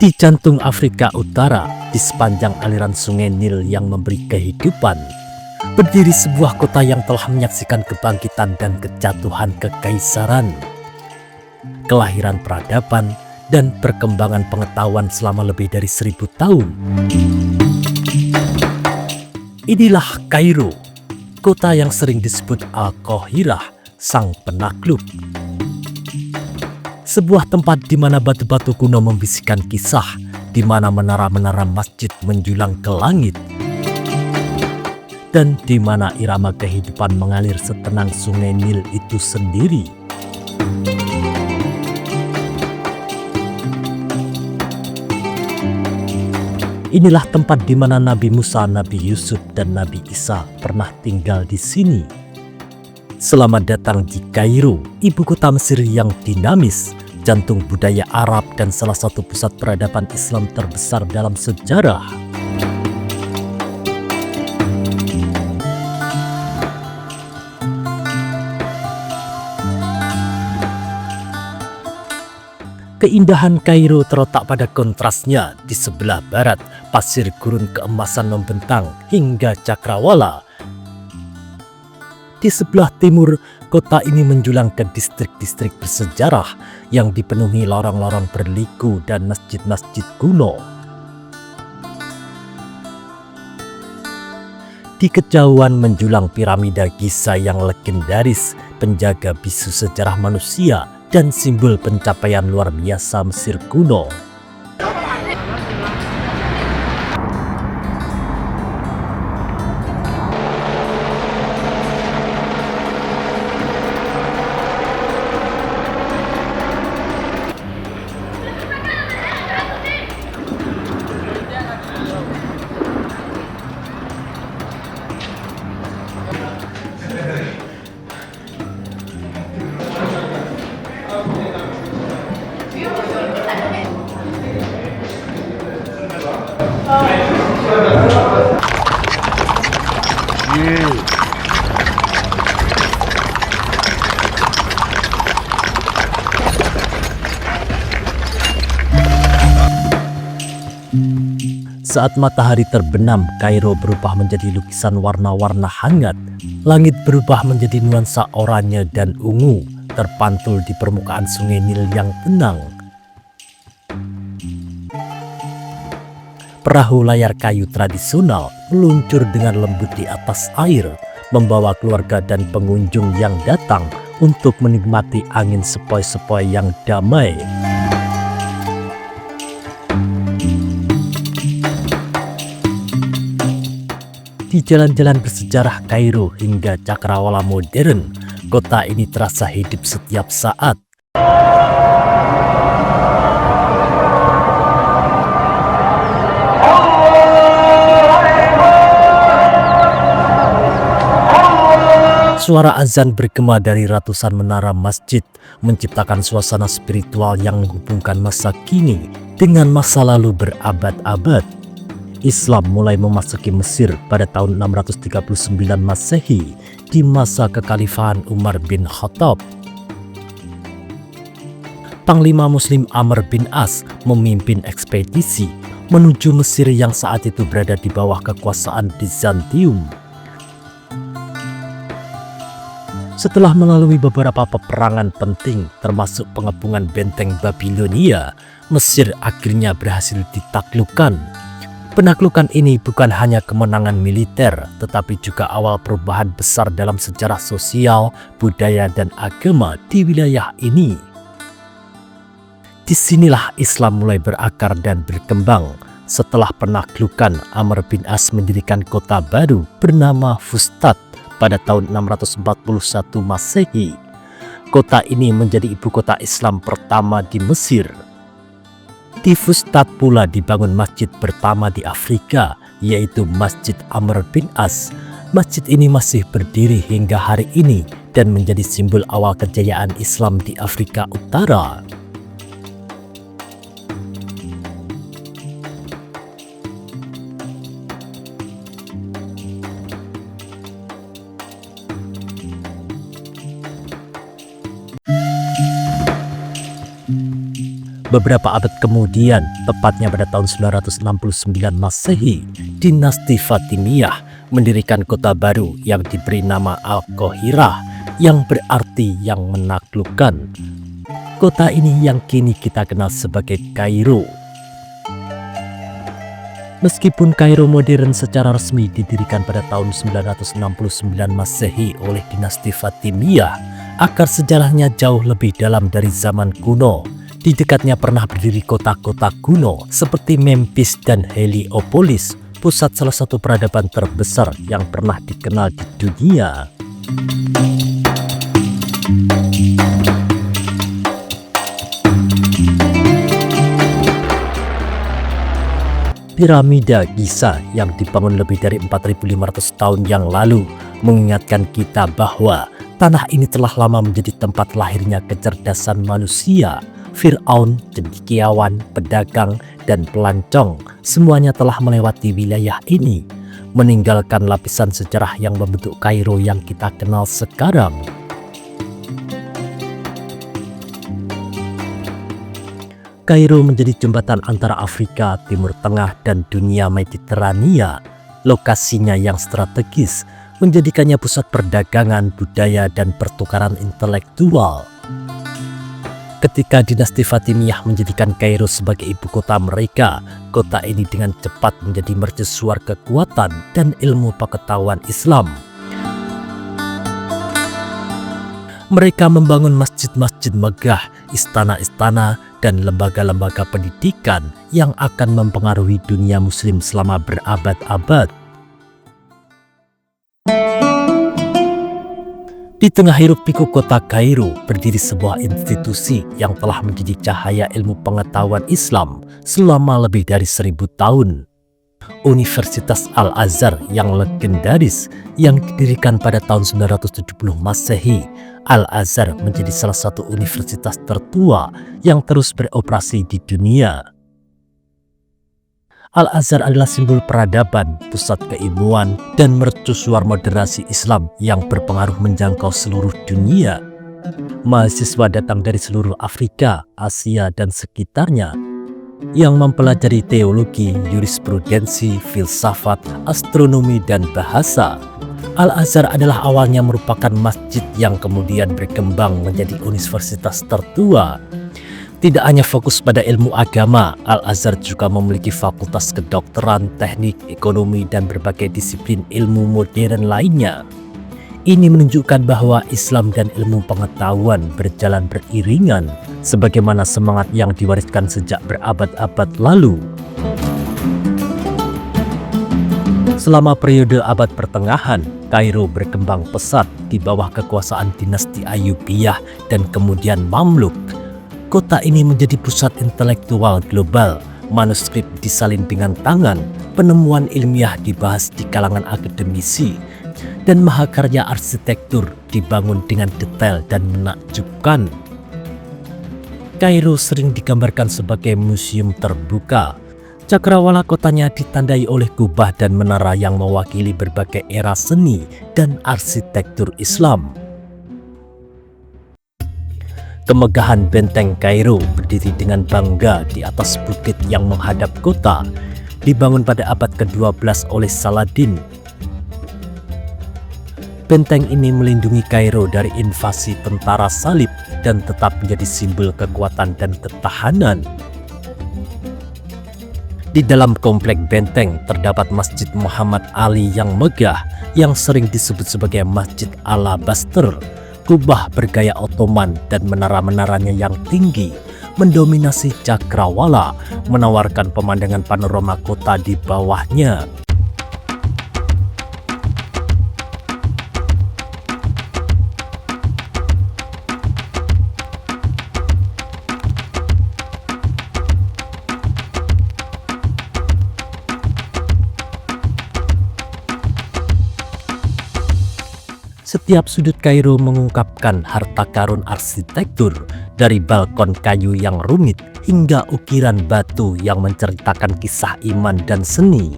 Di jantung Afrika Utara, di sepanjang aliran sungai Nil yang memberi kehidupan, berdiri sebuah kota yang telah menyaksikan kebangkitan dan kejatuhan kekaisaran, kelahiran peradaban, dan perkembangan pengetahuan selama lebih dari 1000 tahun. Inilah Kairo, kota yang sering disebut Al-Qahirah, sang penakluk. Sebuah tempat di mana batu-batu kuno membisikkan kisah, di mana menara-menara masjid menjulang ke langit, dan di mana irama kehidupan mengalir setenang sungai Nil itu sendiri. Inilah tempat di mana Nabi Musa, Nabi Yusuf, dan Nabi Isa pernah tinggal di sini. Selamat datang di Kairo, ibu kota Mesir yang dinamis, jantung budaya Arab dan salah satu pusat peradaban Islam terbesar dalam sejarah. Keindahan Kairo terletak pada kontrasnya. Di sebelah barat, pasir gurun keemasan membentang hingga cakrawala. Di sebelah timur, kota ini menjulang ke distrik-distrik bersejarah yang dipenuhi lorong-lorong berliku dan masjid-masjid kuno. Di kejauhan menjulang piramida Giza yang legendaris, penjaga bisu sejarah manusia dan simbol pencapaian luar biasa Mesir kuno. Saat matahari terbenam, Kairo berubah menjadi lukisan warna-warna hangat. Langit berubah menjadi nuansa oranye dan ungu, terpantul di permukaan sungai Nil yang tenang. Perahu layar kayu tradisional meluncur dengan lembut di atas air, membawa keluarga dan pengunjung yang datang untuk menikmati angin sepoi-sepoi yang damai. Di jalan-jalan bersejarah Kairo hingga cakrawala modern, kota ini terasa hidup setiap saat. Suara azan bergema dari ratusan menara masjid menciptakan suasana spiritual yang menghubungkan masa kini dengan masa lalu berabad-abad. Islam mulai memasuki Mesir pada tahun 639 Masehi di masa kekhalifahan Umar bin Khattab. Panglima Muslim Amr bin As memimpin ekspedisi menuju Mesir yang saat itu berada di bawah kekuasaan Bizantium. Setelah melalui beberapa peperangan penting termasuk pengepungan benteng Babilonia, Mesir akhirnya berhasil ditaklukkan. Penaklukan ini bukan hanya kemenangan militer, tetapi juga awal perubahan besar dalam sejarah sosial, budaya, dan agama di wilayah ini. Disinilah Islam mulai berakar dan berkembang. Setelah penaklukan, Amr bin As mendirikan kota baru bernama Fustat pada tahun 641 Masehi. Kota ini menjadi ibu kota Islam pertama di Mesir. Di Fustat pula dibangun masjid pertama di Afrika, yaitu Masjid Amr bin As. Masjid ini masih berdiri hingga hari ini dan menjadi simbol awal kejayaan Islam di Afrika Utara. Beberapa abad kemudian, tepatnya pada tahun 969 Masehi, dinasti Fatimiyah mendirikan kota baru yang diberi nama Al-Qahirah, yang berarti yang menaklukkan. Kota ini yang kini kita kenal sebagai Kairo. Meskipun Kairo modern secara resmi didirikan pada tahun 969 Masehi oleh dinasti Fatimiyah, akar sejarahnya jauh lebih dalam dari zaman kuno. Di dekatnya pernah berdiri kota-kota kuno seperti Memphis dan Heliopolis, pusat salah satu peradaban terbesar yang pernah dikenal di dunia. Piramida Giza yang dibangun lebih dari 4.500 tahun yang lalu mengingatkan kita bahwa tanah ini telah lama menjadi tempat lahirnya kecerdasan manusia. Fir'aun, cendekiawan, pedagang, dan pelancong semuanya telah melewati wilayah ini, meninggalkan lapisan sejarah yang membentuk Kairo yang kita kenal sekarang. Kairo menjadi jembatan antara Afrika, Timur Tengah, dan dunia Mediterania. Lokasinya yang strategis menjadikannya pusat perdagangan, budaya, dan pertukaran intelektual. Ketika dinasti Fatimiyah menjadikan Kairo sebagai ibu kota mereka, kota ini dengan cepat menjadi mercusuar kekuatan dan ilmu pengetahuan Islam. Mereka membangun masjid-masjid megah, istana-istana, dan lembaga-lembaga pendidikan yang akan mempengaruhi dunia muslim selama berabad-abad. Di tengah hiruk-pikuk kota Kairo berdiri sebuah institusi yang telah menjadi cahaya ilmu pengetahuan Islam selama lebih dari 1000 tahun. Universitas Al-Azhar yang legendaris yang didirikan pada tahun 970 Masehi, Al-Azhar menjadi salah satu universitas tertua yang terus beroperasi di dunia. Al-Azhar adalah simbol peradaban, pusat keilmuan, dan mercusuar moderasi Islam yang berpengaruh menjangkau seluruh dunia. Mahasiswa datang dari seluruh Afrika, Asia, dan sekitarnya yang mempelajari teologi, jurisprudensi, filsafat, astronomi, dan bahasa. Al-Azhar adalah awalnya merupakan masjid yang kemudian berkembang menjadi universitas tertua. Tidak hanya fokus pada ilmu agama, Al-Azhar juga memiliki fakultas kedokteran, teknik, ekonomi, dan berbagai disiplin ilmu modern lainnya. Ini menunjukkan bahwa Islam dan ilmu pengetahuan berjalan beriringan, sebagaimana semangat yang diwariskan sejak berabad-abad lalu. Selama periode abad pertengahan, Kairo berkembang pesat di bawah kekuasaan dinasti Ayyubiyah dan kemudian Mamluk. Kota ini menjadi pusat intelektual global, manuskrip disalin dengan tangan, penemuan ilmiah dibahas di kalangan akademisi, dan mahakarya arsitektur dibangun dengan detail dan menakjubkan. Kairo sering digambarkan sebagai museum terbuka. Cakrawala kotanya ditandai oleh kubah dan menara yang mewakili berbagai era seni dan arsitektur Islam. Kemegahan benteng Kairo berdiri dengan bangga di atas bukit yang menghadap kota, dibangun pada abad ke-12 oleh Saladin. Benteng ini melindungi Kairo dari invasi tentara salib dan tetap menjadi simbol kekuatan dan ketahanan. Di dalam komplek benteng terdapat Masjid Muhammad Ali yang megah yang sering disebut sebagai Masjid Alabaster. Kubah bergaya Ottoman dan menara-menaranya yang tinggi mendominasi cakrawala, menawarkan pemandangan panorama kota di bawahnya. Setiap sudut Kairo mengungkapkan harta karun arsitektur, dari balkon kayu yang rumit hingga ukiran batu yang menceritakan kisah iman dan seni.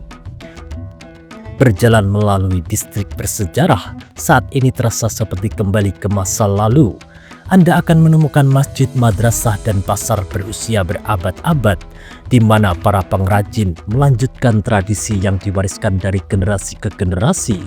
Berjalan melalui distrik bersejarah, saat ini terasa seperti kembali ke masa lalu. Anda akan menemukan masjid, madrasah, dan pasar berusia berabad-abad, di mana para pengrajin melanjutkan tradisi yang diwariskan dari generasi ke generasi.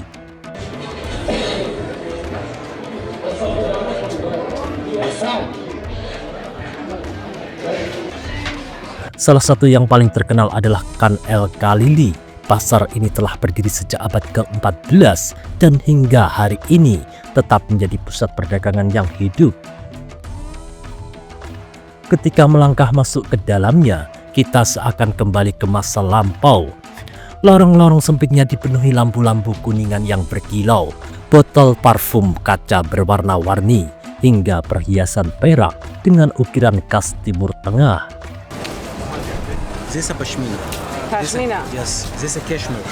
Salah satu yang paling terkenal adalah Khan El Khalili. Pasar ini telah berdiri sejak abad ke-14 dan hingga hari ini tetap menjadi pusat perdagangan yang hidup. Ketika melangkah masuk ke dalamnya, kita seakan kembali ke masa lampau. Lorong-lorong sempitnya dipenuhi lampu-lampu kuningan yang berkilau, botol parfum kaca berwarna-warni, hingga perhiasan perak dengan ukiran khas Timur Tengah. This is a pashmina. Pashmina. Yes, this is a cashmere.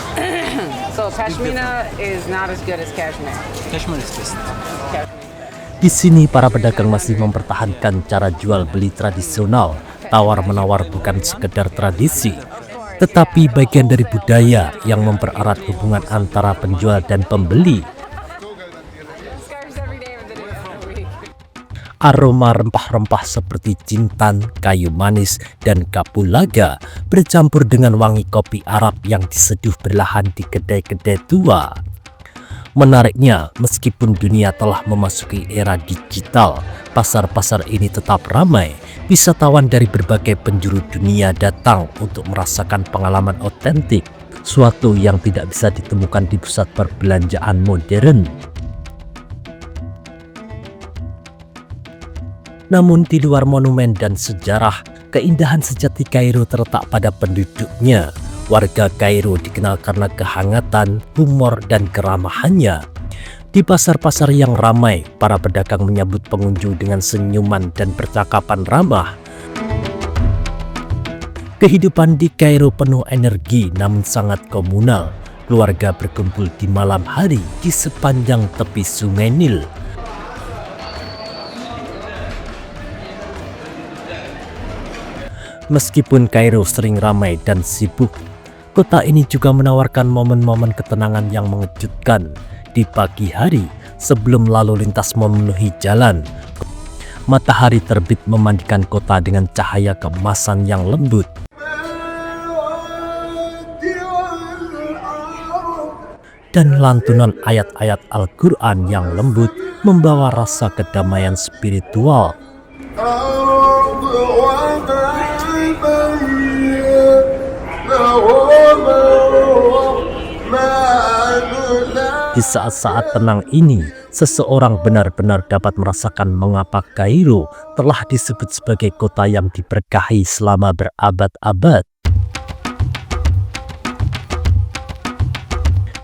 So pashmina is not as good as cashmere. Cashmere is best. Di sini para pedagang masih mempertahankan cara jual beli tradisional. Tawar-menawar bukan sekedar tradisi, tetapi bagian dari budaya yang mempererat hubungan antara penjual dan pembeli. Aroma rempah-rempah seperti jintan, kayu manis, dan kapulaga bercampur dengan wangi kopi Arab yang diseduh berlahan di kedai-kedai tua. Menariknya, meskipun dunia telah memasuki era digital, pasar-pasar ini tetap ramai. Wisatawan dari berbagai penjuru dunia datang untuk merasakan pengalaman otentik, suatu yang tidak bisa ditemukan di pusat perbelanjaan modern. Namun di luar monumen dan sejarah, keindahan sejati Kairo terletak pada penduduknya. Warga Kairo dikenal karena kehangatan, humor, dan keramahannya. Di pasar-pasar yang ramai, para pedagang menyambut pengunjung dengan senyuman dan percakapan ramah. Kehidupan di Kairo penuh energi namun sangat komunal. Keluarga berkumpul di malam hari di sepanjang tepi Sungai Nil. Meskipun Kairo sering ramai dan sibuk, kota ini juga menawarkan momen-momen ketenangan yang mengejutkan. Di pagi hari, sebelum lalu lintas memenuhi jalan, matahari terbit memandikan kota dengan cahaya keemasan yang lembut. Dan lantunan ayat-ayat Al-Quran yang lembut membawa rasa kedamaian spiritual. Di saat-saat tenang ini, seseorang benar-benar dapat merasakan mengapa Kairo telah disebut sebagai kota yang diberkahi selama berabad-abad.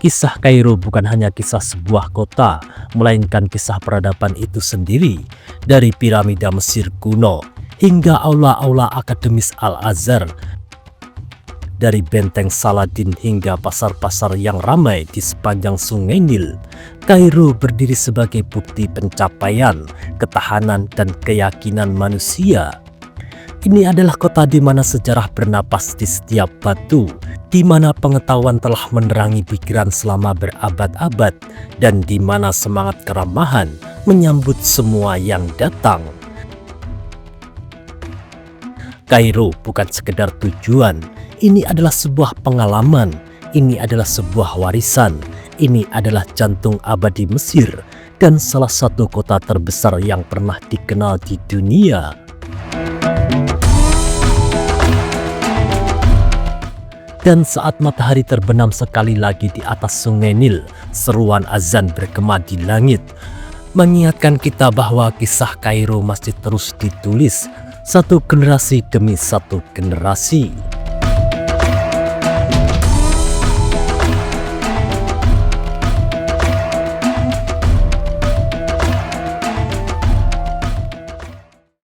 Kisah Kairo bukan hanya kisah sebuah kota, melainkan kisah peradaban itu sendiri. Dari piramida Mesir kuno hingga aula-aula akademis Al-Azhar, dari benteng Saladin hingga pasar-pasar yang ramai di sepanjang Sungai Nil, Kairo berdiri sebagai bukti pencapaian, ketahanan, dan keyakinan manusia. Ini adalah kota di mana sejarah bernapas di setiap batu, di mana pengetahuan telah menerangi pikiran selama berabad-abad, dan di mana semangat keramahan menyambut semua yang datang. Kairo bukan sekedar tujuan, ini adalah sebuah pengalaman, ini adalah sebuah warisan, ini adalah jantung abadi Mesir, dan salah satu kota terbesar yang pernah dikenal di dunia. Dan saat matahari terbenam sekali lagi di atas Sungai Nil, seruan azan bergema di langit, mengingatkan kita bahwa kisah Kairo masih terus ditulis, satu generasi demi satu generasi.